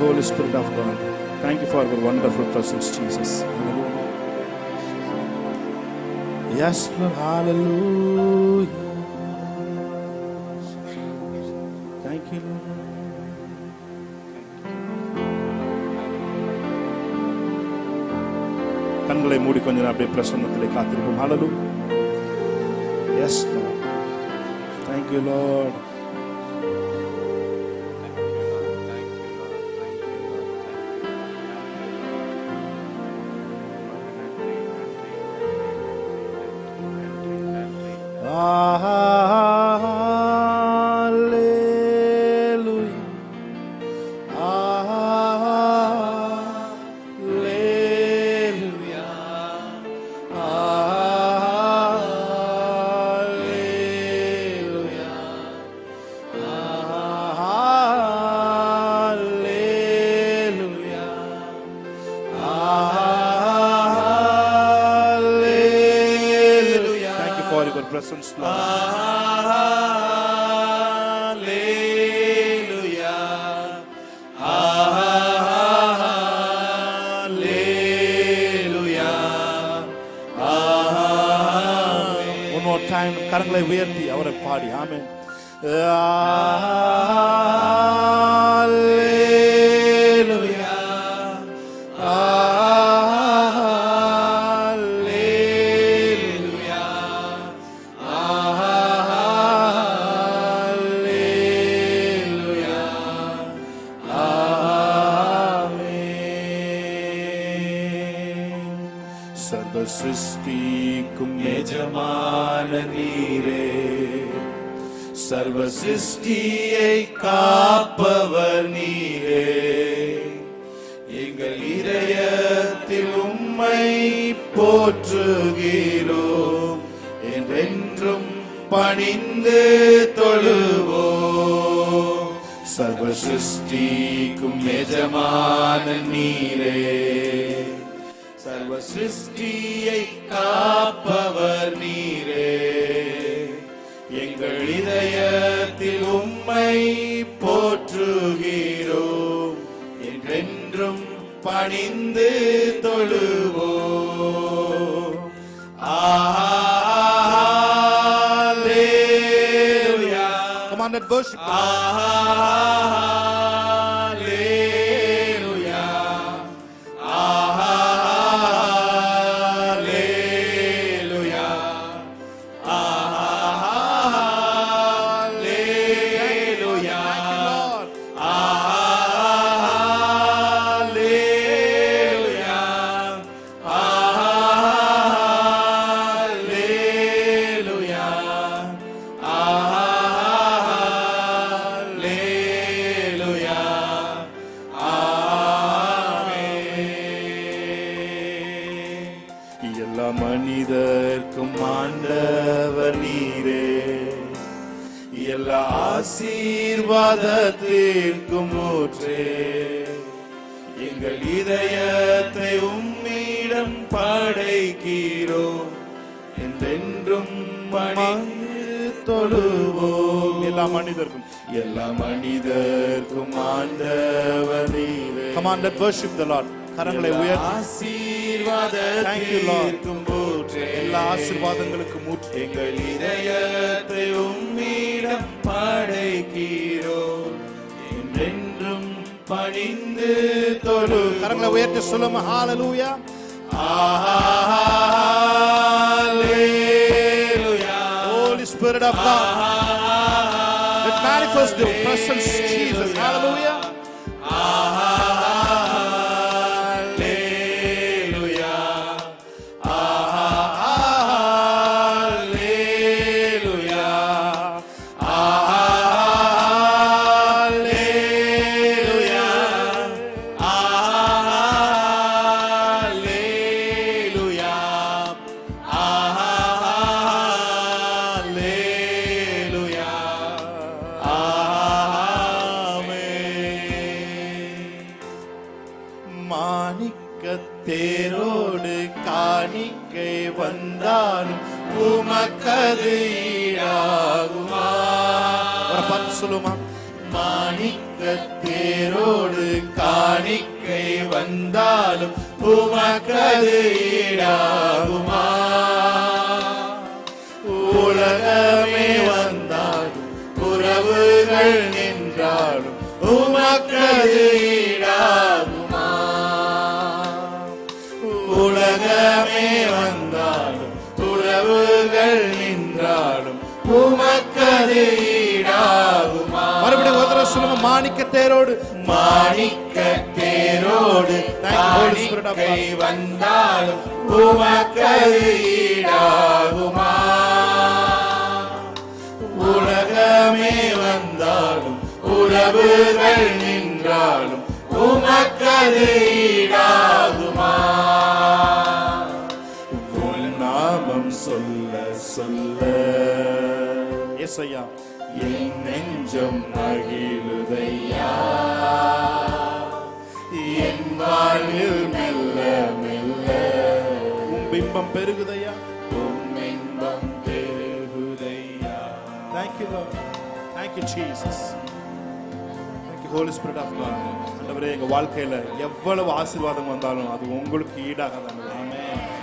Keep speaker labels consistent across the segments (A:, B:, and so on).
A: Holy Spirit of God. Thank you for your wonderful presence, Jesus. Hallelujah. Yes, Lord. Hallelujah. Thank you, Lord. கண்களை மூடி கொஞ்ச நேரம் அப்படியே பிரசன்னத்திலே காத்திருப்போம். ஹalleluya. Yes, Lord. Thank you, Lord. Presence, Lord.
B: Hallelujah. Hallelujah. Amen.
A: One more time, கரங்களை உயர்த்தி அவரை பாடி. ஆமென்.
B: சிருஷ்டிக்கும் எஜமான நீரே, சர்வ சிருஷ்டியை காப்பவர் நீரே, எங்கள் இதயத்தில் உம்மை போற்றுகிறோம், என்றென்றும் பணிந்து தொழுவோம். சர்வ சிருஷ்டிக்கும் எஜமான நீரே, சர்வ சிருஷ்டியை காப்பவர் நீரே, எங்கள் இதயத்தில் உம்மை போற்றுகிறோம், என்றென்றும் பணிந்து தொழுவோம். Hallelujah.
A: Come on, let's worship.
B: மனிதர்க்கும் ஆண்டவர் நீரே, எல்லா ஆசீர்வாதத்திற்கும் ஊற்றே, எங்கள் இதயத்தை உம்மிடம் படைக்கிறோம், என்றென்றும் பணிந்து தொழுவோம்.
A: எல்லா மனிதர்க்கும்
B: ஆண்டவர் நீரே.
A: Come on, let's worship the Lord. கரங்களை உயர்த்தி
B: ஆசீர்வாதத்திற்கும் ஊற்றே,
A: எல்லா ஆசீர்வாதங்களுக்கும் ஊற்று,
B: எங்கள் இதயத்தை உம்மிடம் படைக்கிறோம், என்றென்றும் பணிந்து தொழு.
A: கரங்களை உயர்த்தி சொல்லுமா. ஹalleluya.
B: Hallelujah.
A: Holy Spirit of God, let manifest the presence of Jesus. Hallelujah.
B: தேரோடு காணிக்கை வந்தாலும் உமக்கது ஈடாகுமா?
A: ஒரு பத்து சொல்லுமா.
B: மாணிக்க தேரோடு காணிக்கை வந்தாலும் உமக்கது ஈடாகுமா? உலகமே வந்தாலும் உறவுகள் நின்றாலும் உமக்கது ஈடாகுமா? உலகமே வந்தாலும் உறவுகள் நின்றாலும் உமக்கது ஈடாகுமா?
A: மறுபடியும் ஒரு தடவை சொல்லுங்க. மாணிக்க தேரோடு,
B: மாணிக்க தேரோடு காணிக்கை வந்தாலும் உமக்கது ஈடாகுமா? உலகமே வந்தாலும் உறவுகள் நின்றாலும் உமக்கது ஈடாகுமா? உன் நாமம் சொல்ல சொல்ல
A: ஏசையா
B: என் நெஞ்சம் மகிழுதையா, என் வாழ்வில் மெல்ல மெல்ல
A: உன் பிம்பம் பெருகுதையா,
B: உம் இன்பம் பெருகுதையா.
A: Thank you Lord, thank you Jesus, thank you Holy Spirit of God. ஆண்டவரே, எங்க வாழ்க்கையில எவ்வளவு ஆசீர்வாதம் வந்தாலும் அது உங்களுக்கு ஈடாகாது ஆண்டவரே.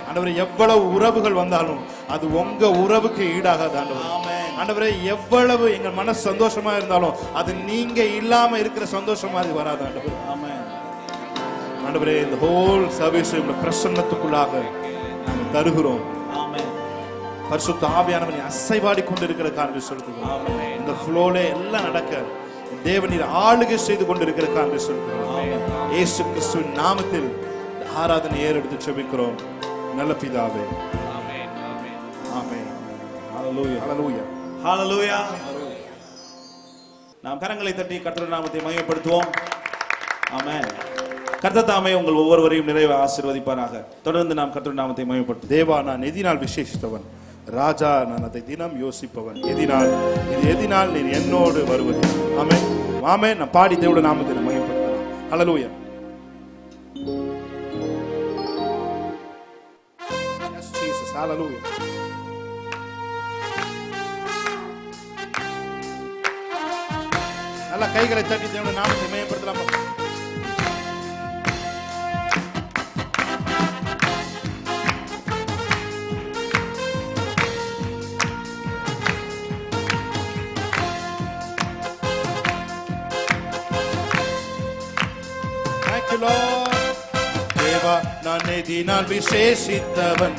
A: ஆண்டவரே, எவ்வளவு உறவுகள் வந்தாலும் அது உங்க உறவுக்கு ஈடாகாது ஆண்டவரே. ஆண்டவரே, எவ்வளவு எங்க மனசு சந்தோஷமா இருந்தாலும் அது நீங்க இல்லாம இருக்கிற சந்தோஷம் மாதிரி வராது ஆண்டவரே. ஆண்டவரே, இந்த ஹோல் சர்வீஸ் உங்க பிரசன்னத்துக்குள்ளாக நாங்கள் தருகிறோம். பரிசுத்த ஆவியானவனை அசைவாடி கொண்டிருக்கிற காரணம் சொல்கிறோம். இந்த ஃப்ளோல எல்லாம் நடக்க தேவனீர் ஆளுகை செய்து கொண்டிருக்கிற காரணம் சொல்கிறோம். இயேசு கிறிஸ்துவின் நாமத்தில் ஆராதனை ஏறெடுத்து செபிக்கிறோம் நல்ல பிதாவே. ஆமென் ஆமென். ஹalleluya ஹalleluya
C: ஹalleluya. நாம் கரங்களை தட்டி கர்த்தருடைய நாமத்தை மகிமைப்படுத்துவோம். ஆமென். கர்த்தர் தாமே உங்கள் ஒவ்வொருவரையும் நிறைவு ஆசீர்வதிப்பாராக. தொடர்ந்து நாம் கர்த்தருடைய நாமத்தை மகிமைப்படுத்துவோம்.
A: தேவா, நான் எதினால் விசேஷித்தவன், ராஜா நான் அதை தினம் யோசிப்பவன். எதினால் நீ என்னோடு வருவது. ஆமென் ஆமென். நான் பாடி தேவனுடைய நாமத்தை மகிமைப்படுத்தலாம். ஹalleluya. Yes Jesus, hallelujah. நல்ல கைகளை தட்டி தேவனுடைய நாமத்தை மகிமைப்படுத்தலாம். தேவா, நான் எதினால் விசேஷித்தவன்,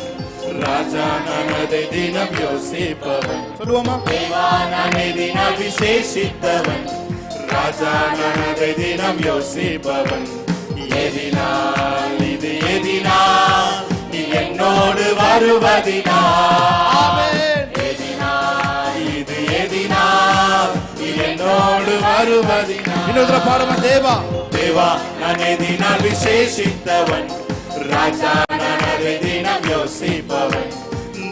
B: ராஜா நான் அதை தினம் யோசிப்பவன்.
A: சொல்லுவோமா?
B: தேவா, நான் எதினால் விசேஷித்தவன், ராஜா நான் அதை தினம் யோசிப்பவன். எதினால் இது எதினால் நீ என்னோடு வருவதினால், எதினால் இது எதினால் நீ என்னோடு வருவதினால்.
A: இன்னொரு பாடுமா? தேவா,
B: தேவா, நான் எதினால் விசேஷித்தவன், ராஜா நான் அதை தினம் யோசிப்பவன்.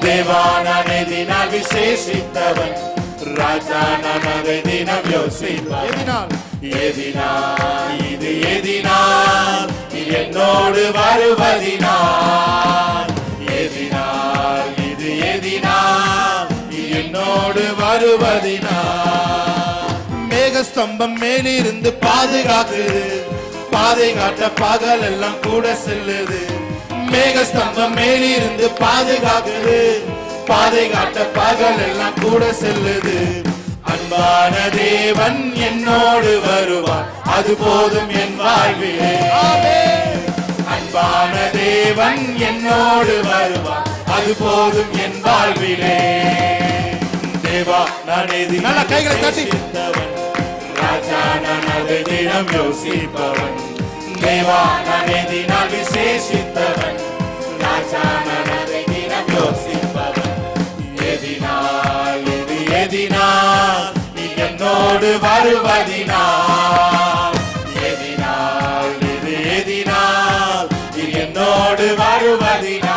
B: தேவா, நான் எதினால் விசேஷித்தவன், ராஜா நான் அதை தினம் யோசிப்பவன். எதினால் இது எதினால் நீ என்னோடு வருவதினால், எதினால் இது எதினால் நீ என்னோடு வருவதினால்.
A: மேகஸ்தம்பம் மேலிருந்து
B: பாதுகாக்குது, பாதை காட்ட பகல் எல்லாம் கூட செல்லுது. மேகஸ்தம்பம் மேலிருந்து பாதுகாக்குது, பாதை காட்ட பகல் எல்லாம் கூட செல்லுது. அன்பான தேவன் என்னோடு வருவார், அது போதும் என் வாழ்விலே. அன்பான தேவன் என்னோடு வருவார், அது போதும் என் வாழ்விலே. தேவா, நான்
A: நல்ல கைகளை தட்டி.
B: விசேஷித்தவன், ராஜா நான் அதை தினம் யோசிப்பவன். தேவா, நான் எதினால் விசேஷித்தவன், ராஜா நான் அதை தினம் யோசிப்பவன். எதினால் இது எதினால் நீ என்னோடு வருவதினால், எதினால் இது எதினால் நீ என்னோடு வருவதினால்.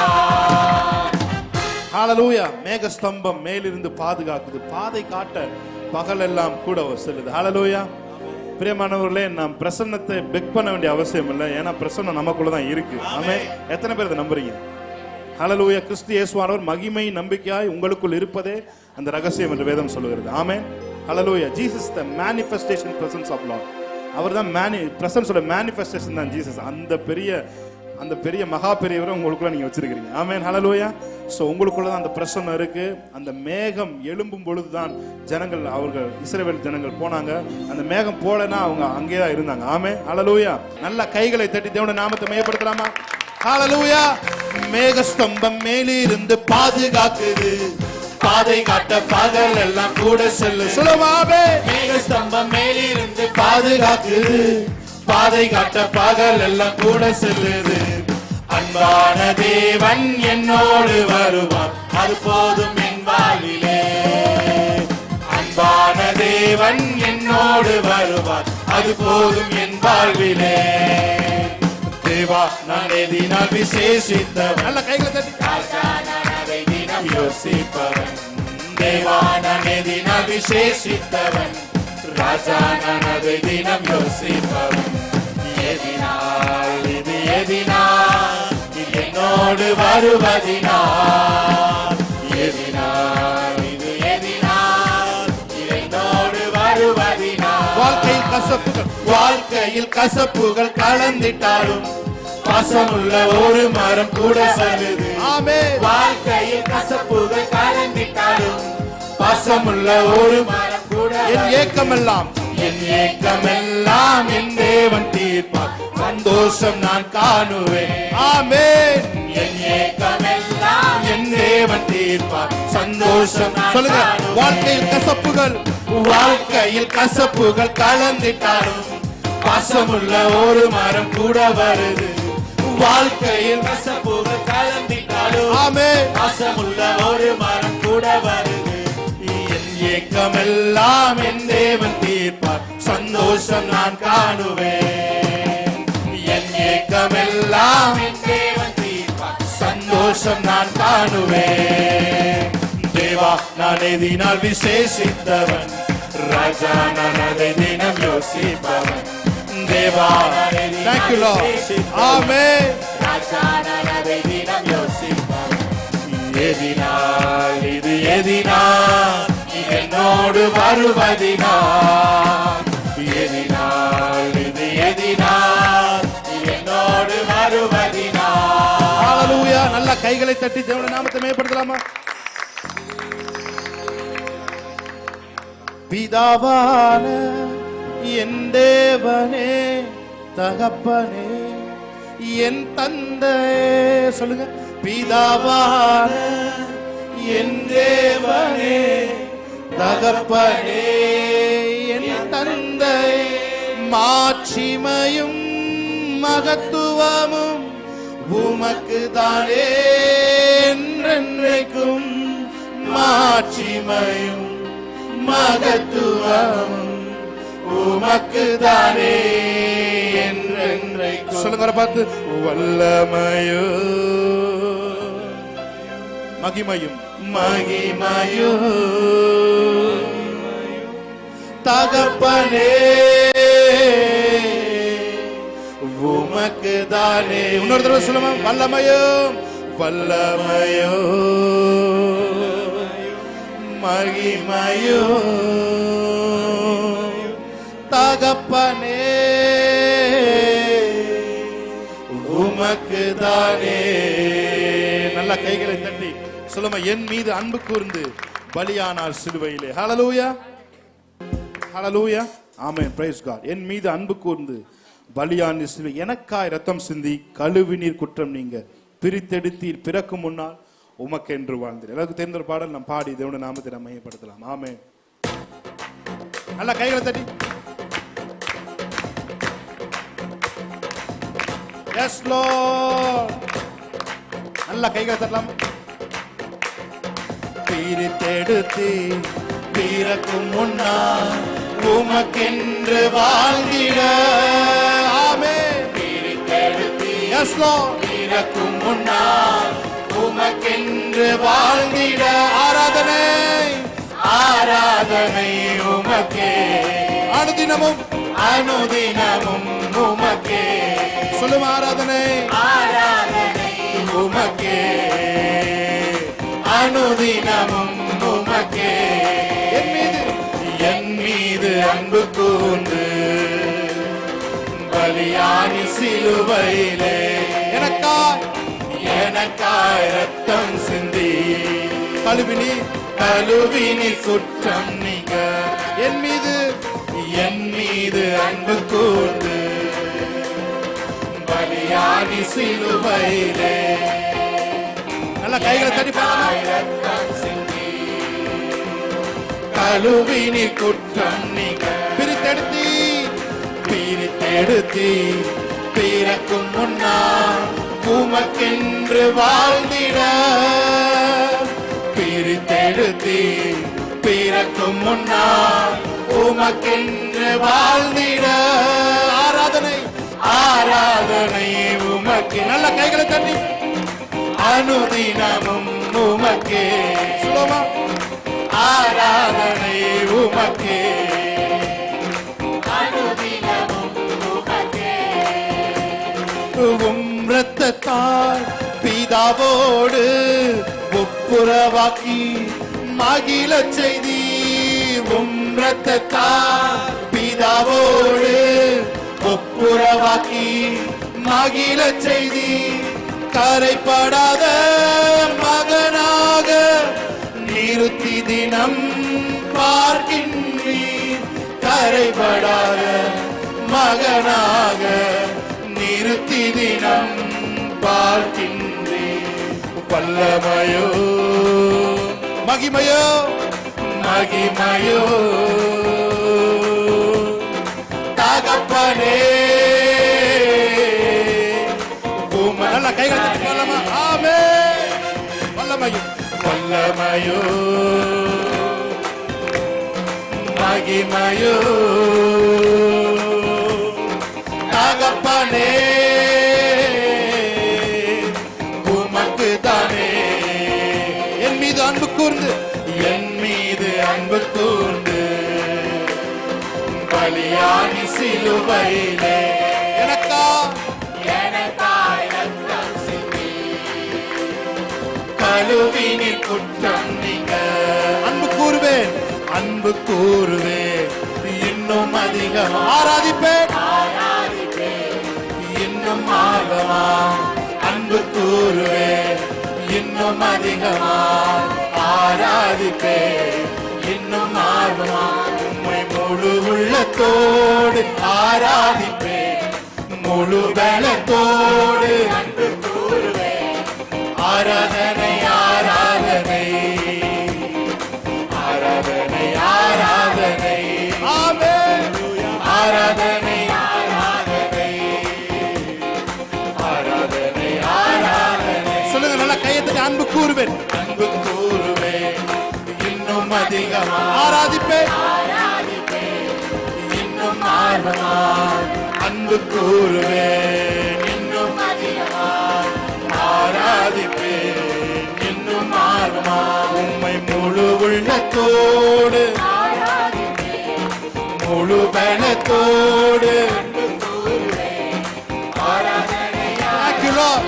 A: ஹalleluya. மேகஸ்தம்பம் மேலிருந்து பாதுகாக்குது, பாதை காட்ட பகல் எல்லாம் கூட செல்லுது. ஹalleluya. பிரியமானவர்களே, நாம் பிரசன்னத்தை பெக் பண்ண வேண்டிய அவசியம் இல்லை. ஏன்னா பிரசன்னம் நமக்குள்ள தான் இருக்கு. ஆமென். எத்தனை பேர் இதை நம்புறீங்க? ஹalleluya. கிறிஸ்து இயேசுவானவர் மகிமை நம்பிக்கையாய் உங்களுக்குள் இருப்பதே அந்த ரகசியம் என்று வேதம் சொல்லுகிறது. ஆமென். ஹalleluya. Jesus the manifestation presence of Lord. அவர்தான் பிரசன்ஸோட மேனிஃபெஸ்டேஷன் தான் ஜீசஸ். அந்த பெரிய மகா பெரியவரை உங்களுக்குள்ள நீங்க வச்சிருக்கீங்க. ஆமென், ஹalleluya. சோ உங்களுக்குள்ள தான் அந்த பிரசன்னம் இருக்கு. அந்த மேகம் எழும்பும் பொழுதுதான் ஜனங்கள், அவர்கள் இஸ்ரவேல் ஜனங்கள் போனாங்க. அந்த மேகம் போலனா அவங்க அங்கேயே தான் இருந்தாங்க. ஆமென், ஹalleluya. நல்ல கைகளை தட்டி தேவனுடைய நாமத்தை மகிமைப்படுத்தலாமா? ஹalleluya. மேகஸ்தம்பம் மேலிருந்து பாதுகாக்குது,
B: பாதை காட்ட பகல் எல்லாம் கூட செல்லு.
A: சுலமாவே.
B: மேகஸ்தம்பம் மேலிருந்து பாதுகாக்குது, பாதை காட்ட பகல் எல்லாம் கூட செல்லுது. அன்பான தேவன் என்னோடு வருவார், அது போதும் என் வாழ்விலே. அன்பான தேவன் என்னோடு வருவார், அது போதும் என் வாழ்விலே. தேவா நான் எதினால் விசேஷித்தவன்,
A: நல்ல கைகளை தட்டி.
B: ராஜா நான் அதை தினம் யோசிப்பவன். தேவா நான் எதினால் விசேஷித்தவன், ராஜா நான் அதை தினம் யோசிப்பவன். எதினால் இது எதினால், இது என்னோடு வருவதினால். எதினால் இது எதினால், இது என்னோடு வருவதினால். வாழ்க்கையில் கசப்புகள் கலந்திட்டாலும் பாசமுள்ள ஒரு மரம் கூட செல்லுது.
A: ஆமென்.
B: வாழ்க்கையில் கசப்புகள் கலந்திட்டாலும் பாசமுள்ள ஒரு மரம் கூட.
A: என் ஏக்கமெல்லாம்
B: என் ஏக்கமெல்லாம் என் தேவன் தீர்ப்பார், சந்தோஷம் நான் காணுவேன்.
A: ஆமென்.
B: என் ஏக்கமெல்லாம் என் தேவன் தீர்ப்பார், சந்தோஷம் நான்
A: சொல்லுங்க.
B: காணுவேன்.
A: வாழ்க்கையில் கசப்புகள்
B: கலந்திட்டாலும் பாசமுள்ள ஒரு மரம் கூட வருது. வாழ்க்கையில் கசப்புகள் கலந்திட்டாலும்
A: ஆமென்.
B: பாசமுள்ள ஒரு மரம் கூட வருது. என் ஏக்கமெல்லாம் என் தேவன் தீர்ப்பார், சந்தோஷம் நான் காணுவேன். என் ஏக்கமெல்லாம் என் தேவன் தீர்ப்பார், சந்தோஷம் நான் காணுவேன். தேவா நான் எதினால் விசேஷித்தவன், ராஜா நான் அதை தினம் யோசிப்பவன். தேவா நான் எதினால்
A: Thank you, Lord.
B: விசேஷித்தவன்,
A: ஆமென்.
B: ராஜா நான் அதை தினம் யோசிப்பவன். எதினால் இது எதினால், இது என்னோடு வருவதினால். எதினால் இது எதினால், இது என்னோடு வருவதினால்.
A: ஹalleluya. நல்ல கைகளை தட்டி தேவனுடைய நாமத்தை மகிமைப்படுத்தலாமா? பிதாவான என் தேவனே, தகப்பனே என் தந்தையே. சொல்லுங்க. பிதாவான என் தேவனே, தகப்பனே என் தந்தை, மாட்சிமையும் மகத்துவமும் உமக்கு தானே என்றென்றைக்கும். மாட்சிமையும் மகத்துவம் உமக்கு தானே என்றென்றைக்கும். சொல்லுங்க பார்த்து. வல்லமையோ மகிமையும்
B: மகிமையோ
A: தகப்பனே
B: உமக்கு தானே.
A: இன்னொரு தடவை சொல்லுமா. வல்லமையும்
B: வல்லமையோ மகிமையோ
A: தகப்பனே
B: உமக்கு தானே.
A: நல்ல கைகளை தட்டி சொல்லுமா. என் மீது அன்பு கூர்ந்து பலியானார் சிலுவையிலே. ஹalleluya. ஹalleluya. ஆமென். Price God. என் மீது அன்பு கூர்ந்து பலியான சிலுவை, எனக்காய் ரத்தம் சிந்தி கழுவினீர் குற்றம் நீங்க பிரித்தெடுத்தீர் பிறக்கும் முன்னால் உமக்கென்று வாழ்ந்தீர். எல்லாருக்கும் தெரிந்த ஒரு பாடல் நாம் பாடி தேவனுடைய நாமத்தை நாம் மகிமைப்படுத்தலாம். ஆமென். நல்ல கைகளை தட்டி. Yes Lord. நல்ல கைகளை தட்டலாம்.
B: பிரித்தெடுத்து பிறக்கும் முன்னால் உமக்கென்று வாழ்ந்திட.
A: ஆமென்.
B: பிரித்தெடுத்து
A: எஸ் லார்ட்.
B: பிறக்கும் முன்னால் உமக்கென்று வாழ்ந்திட.
A: ஆராதனை
B: ஆராதனை உமக்கே,
A: அனுதினமும்
B: அனுதினமும் உமக்கே.
A: சொல்லும். ஆராதனை
B: ஆராதனை உமக்கே, அனுதினமும் உமக்கே.
A: என் மீது
B: என் அன்பு கூர்ந்து பலியானி சிலுவையிலே எனக்காய் ரத்தம் சிந்தி கழுவினி குற்றம் நீங்க என் மீது அன்பு கூர்ந்து பலியானி சிலுவையிலே
A: நல்ல கைகளை தட்டி
B: ரத்தம் சிந்தி கழுவினி குற்றம் நீங்க பிரித்தெடுத்தி பிறக்கும் முன்னால் உமக்கென்று வாழ்ந்திட பிரித்தெடுத்தி பிறக்கும் முன்னால் உமக்கென்று வாழ்ந்திட ஆராதனை உமக்கு
A: நல்ல கைகளை தட்டி
B: அனுதினமும் உமக்கே சுலமா ஆராதனை உமக்கே
A: இரத்தத்தால் பிதாவோடு ஒப்புரவாக்கி மகிழ செய்தி
B: இரத்தத்தால் பிதாவோடு ஒப்புரவாக்கி மகிழ செய்தி
A: கரைப்படாத மகனாக
B: நிறுத்தி தினம் பார்க்கின்றீர் கரைபடாத மகனாக நிறுத்தி தினம் பார்க்கின்றீர் வல்லமையோ
A: மகிமையோ
B: தகப்பனே
A: நல்ல கைகள் தட்டி சொல்லலாமா? ஆமென்.
B: வல்லமையோ மகிமையோ தகப்பனே உமக்கு தானே
A: என் மீது அன்பு கூர்ந்து
B: பலியானி சிலுவையிலே
A: எனக்காய்
B: ரத்தம் சிந்தி கழுவினி குற்றம் நீங்க
A: அன்பு கூறுவேன்
B: இன்னும் அதிகமா
A: ஆராதிப்பேன்
B: இன்னும் ஆர்வமா அன்பு கூறுவேன் இன்னும் அதிகமா ஆராதிப்பேன் இன்னும் ஆர்வமா உம்மை முழு உள்ளத்தோடு ஆராதிப்பேன் முழு பலத்தோடு அன்பு கூறுவேன் ஆராதனை ஆராதனை ஆராதனை ஆராதனை
A: ஆமென்.
B: ஆராதனை ஆராதனை ஆராதனை ஆராதனை
A: சொல்லுங்க நல்ல கையை தட்டி அன்பு கூறுவேன்
B: அன்பு கூறுவேன் இன்னும் அதிகமா
A: ஆராதிப்பேன்
B: இன்னும் ஆர்வமா அன்பு கூறுவேன் இன்னும் அதிகமா ஆராதிப்பேன் இன்னும் ஆர்வமா உம்மை முழு உள்ளத்தோடு முழு பலத்தோடு ஆராதனை
A: Thank you, Lord.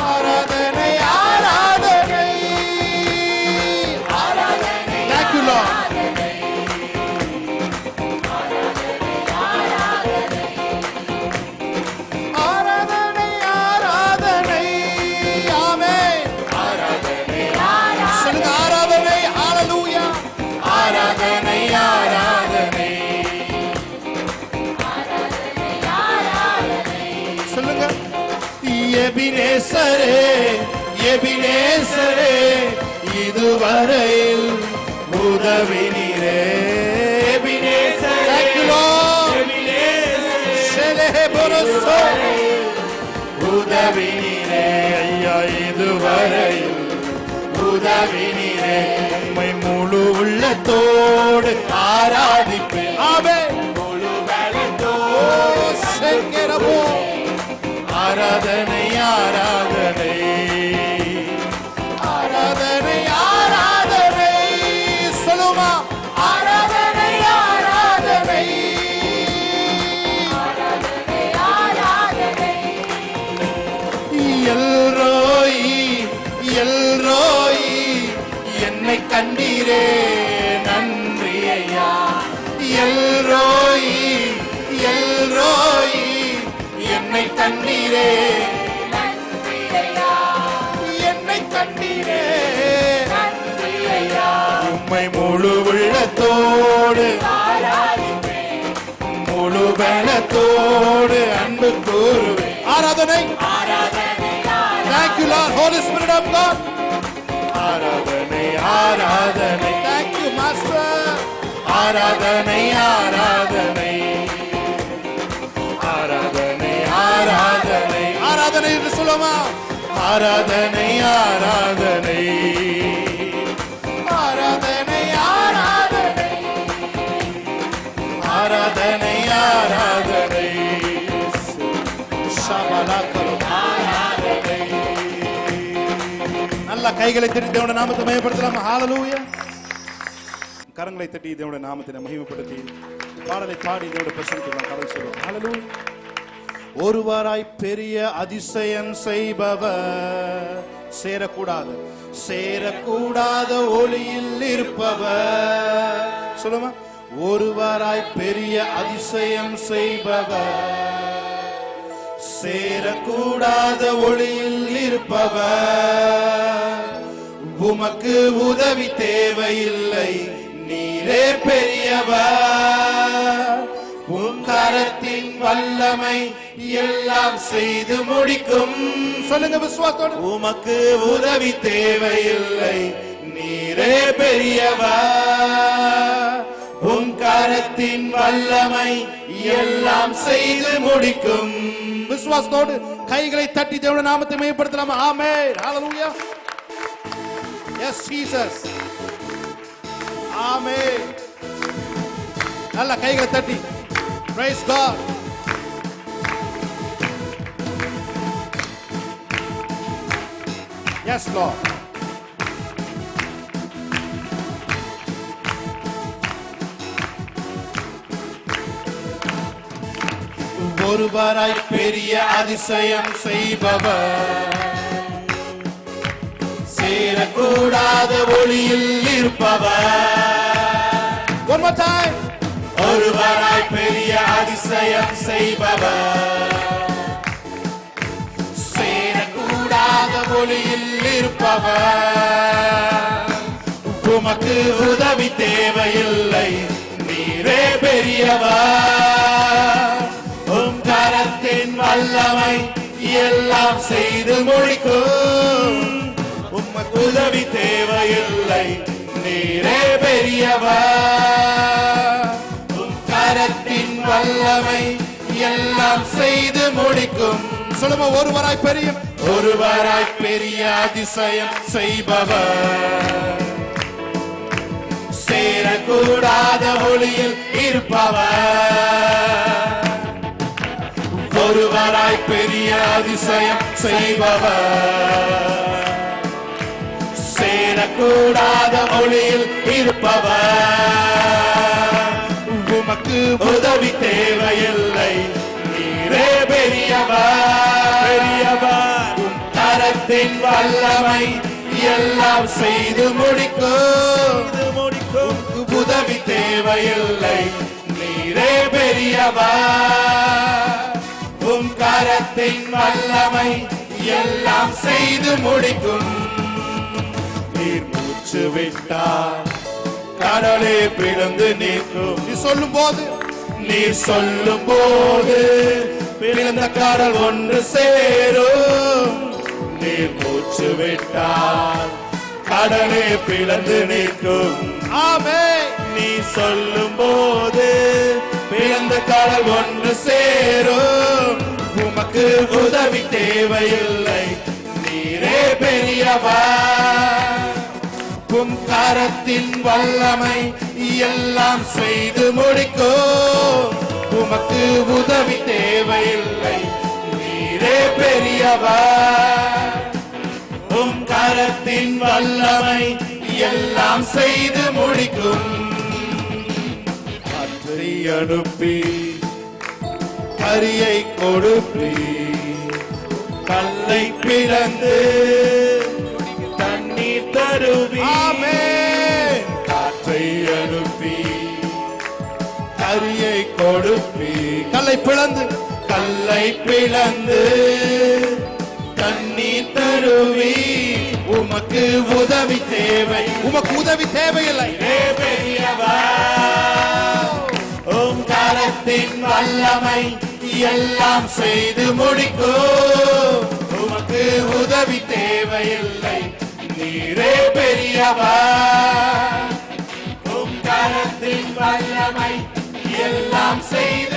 A: ஆராதனை ஆராதனை Thank you, Lord. ஆராதனை ஆராதனை ஆமென். சொல்லுங்க ஆராதனை ஹalleluya.
B: ஆராதனை ஆராதனை
A: சொல்லுங்க
B: எபினேசரே எபினேசரே இதுவரையில் உதவினீரே எபினேசரே
A: Thank you, Lord.
B: எபினேசரே
A: ஷெலஹே போனோசோ.
B: உதவினீரே ஐயா இதுவரையில் உதவினீரே உம்மை முழு உள்ளத்தோடு ஆராதிப்பேன்
A: ஆமென்.
B: முழு
A: ஓ
B: பலத்தோடு
A: செங்கரபோ.
B: ஆராதனை ஆராதனை
A: ஆராதனை ஆராதனை சொல்லுமா ஆராதனை ஆராதனை
B: எல்ரோயி எல்ரோயி என்னை கண்டீரே நன்றி எல்ரோயி எல்ரோயி என்னை கண்டீரே என்னை கண்டீரே உம்மை முழு உள்ளத்தோடு முழு பலத்தோடு அன்பு கூறுவேன். ஆராதனை Thank you Lord, Holy Spirit of God. ஆராதனை ஆராதனை Thank you Master. ஆராதனை ஆராதனை ஆராதனை ஆராதனை ஆராதனை என்று சொல்லுமா? ஆராதனை ஆராதனை ஆராதனை ஆராதனை ஆராதனை ஆராதனை ஆராதனை.
A: நல்ல கைகளை தட்டி தேவனுடைய நாமத்தை மகிமைப்படுத்தலாம். ஹalleluya. கரங்களை தட்டி தேவனுடைய நாமத்தை மகிமைப்படுத்தி பாடலை பாடி தேவனுடைய பிரசன்னத்துக்கு கடல் சொல்லுவோம். ஹalleluya. ஒருவராய் பெரிய அதிசயம் செய்பவர், சேரக்கூடாத ஒளியில் இருப்பவர். சொல்லுமா? ஒருவராய் பெரிய அதிசயம் செய்பவர், சேரக்கூடாத ஒளியில் இருப்பவர். உமக்கு உதவி தேவையில்லை, நீரே பெரியவர். உம் கரத்தின் வல்லமை எல்லாம் செய்து முடிக்கும். சொல்லுங்க விசுவாசத்தோடு. உமக்கு உதவி தேவையில்லை, நீரே பெரியவர். உம் கரத்தின் வல்லமை எல்லாம் செய்து முடிக்கும். விசுவாசத்தோடு கைகளை தட்டி தேவனுடைய நாமத்தை மகிமைப்படுத்தலாம். ஆமென். ஹalleluya. Yes Jesus. ஆமென். நல்ல கைகளை தட்டி praise God. Yes Lord. ஒருவராய் பெரிய அதிசயம் செய்பவர், சேரக்கூடாத ஒளியில் இருப்பவர். One more time. ஒருவராய் பெரிய அதிசயம் செய்பவர், சேரக்கூடாத ஒளியில் இருப்பவர். உமக்கு உதவி தேவையில்லை, நீரே பெரியவர். உம் கரத்தின் வல்லமை எல்லாம் செய்து முடிக்கும். உமக்கு உதவி தேவையில்லை, நீரே பெரியவர். உம் கரத்தின் வல்லமை எல்லாம் செய்து முடிக்கும். சொல்லுமா? ஒருவராய் பெரிய அதிசயம் செய்பவர், சேரக்கூடாத ஒளியில் இருப்பவர். ஒருவராய் பெரிய அதிசயம் செய்பவர், சேரக்கூடாத ஒளியில் இருப்பவர். உமக்கு உதவி தேவையில்லை, நீரே பெரியவர். உம் கரத்தின் வல்லமை எல்லாம் செய்து முடிக்கும். உதவி தேவையில்லை, நீரே பெரியவர். உம் கரத்தின் வல்லமை எல்லாம் செய்து முடிக்கும். நீர் மூச்சு விட்டார், கடலே பிளந்து நிற்கும். நீர் சொல்லும் போது பிளந்த கடல் ஒன்று சேரும். நீர் மூச்சு விட்டார், கடலே பிளந்து நிற்கும். ஆமென். நீ சொல்லும் போது பிளந்த கடல் ஒன்று சேரும். உமக்கு உதவி தேவையில்லை, நீரே பெரியவர். உம் கரத்தின் வல்லமை எல்லாம் செய்து முடிக்கும். உமக்கு உதவி தேவையில்லை, நீரே பெரியவர். உம் கரத்தின் வல்லமை எல்லாம் செய்து முடிக்கும். காற்றை அனுப்பி கரியை கொடுப்பி, கல்லை பிளந்து தண்ணீர் தருவி. காற்றை அனுப்பி
B: அரியை கொடுப்பி
A: கல்லை பிளந்து
B: கல்லை பிளந்து தண்ணீர் தருவி உமக்கு உதவி தேவை
A: உமக்கு உதவி தேவையில்லை
B: பெரியவர் உம் கரத்தின் வல்லமை எல்லாம் செய்து முடிக்கும் உமக்கு உதவி தேவையில்லை நீரே பெரியவர் உம் கரத்தின் வல்லமை எல்லாம் செய்து